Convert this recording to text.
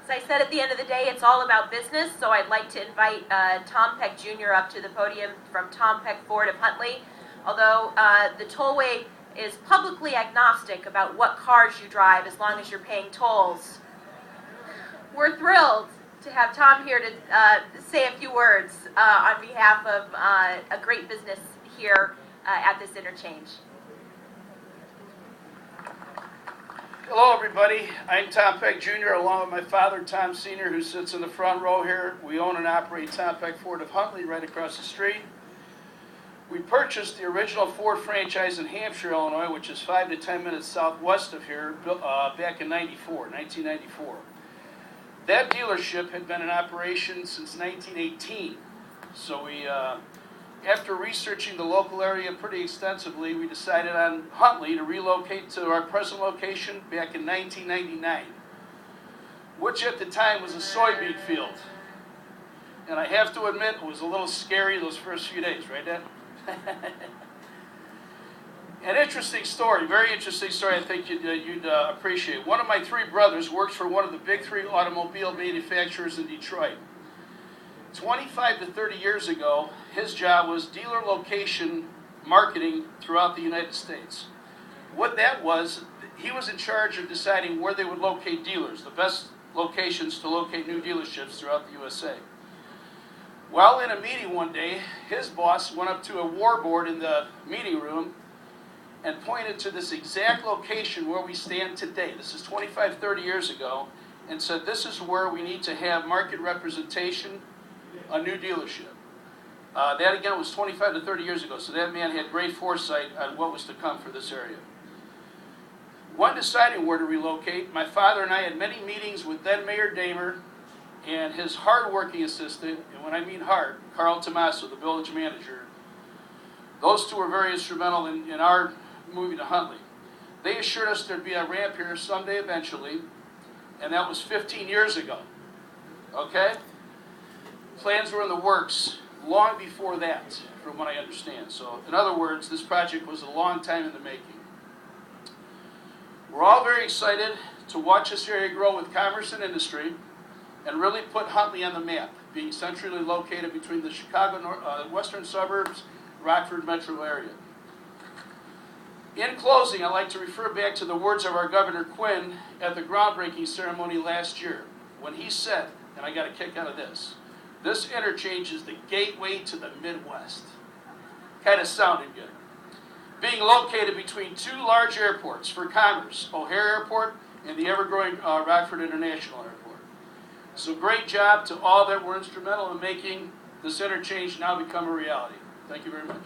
As I said, at the end of the day, it's all about business, so I'd like to invite Tom Peck Jr. up to the podium from Tom Peck Ford of Huntley. Although the tollway is publicly agnostic about what cars you drive as long as you're paying tolls, we're thrilled to have Tom here to say a few words on behalf of a great business here at this interchange. Hello, everybody. I'm Tom Peck Jr., along with my father, Tom Sr., who sits in the front row here. We own and operate Tom Peck Ford of Huntley right across the street. We purchased the original Ford franchise in Hampshire, Illinois, which is 5 to 10 minutes southwest of here, back in 1994. That dealership had been in operation since 1918. So we, after researching the local area pretty extensively, we decided on Huntley to relocate to our present location back in 1999, which at the time was a soybean field. And I have to admit, it was a little scary those first few days, right, Dad? An interesting story, very interesting story I think you'd appreciate. One of my three brothers works for one of the big three automobile manufacturers in Detroit. 25 to 30 years ago, his job was dealer location marketing throughout the United States. What that was, he was in charge of deciding where they would locate dealers, the best locations to locate new dealerships throughout the USA. While in a meeting one day, his boss went up to a war board in the meeting room and pointed to this exact location where we stand today. This is 25, 30 years ago, and said this is where we need to have market representation, a new dealership. That again was 25 to 30 years ago, so that man had great foresight on what was to come for this area. When deciding where to relocate, my father and I had many meetings with then Mayor Damer and his hard-working assistant, and when I mean hard, Carl Tomaso, the village manager. Those two were very instrumental in our moving to Huntley. They assured us there'd be a ramp here someday eventually, and that was 15 years ago. Okay? Plans were in the works long before that, from what I understand. So, in other words, this project was a long time in the making. We're all very excited to watch this area grow with commerce and industry and really put Huntley on the map, being centrally located between the Chicago western suburbs, Rockford metro area. In closing, I'd like to refer back to the words of our Governor Quinn at the groundbreaking ceremony last year, when he said, and I got a kick out of this interchange is the gateway to the Midwest. Kind of sounded good. Being located between two large airports for commerce, O'Hare Airport and the ever-growing Rockford International Airport. So great job to all that were instrumental in making this interchange now become a reality. Thank you very much.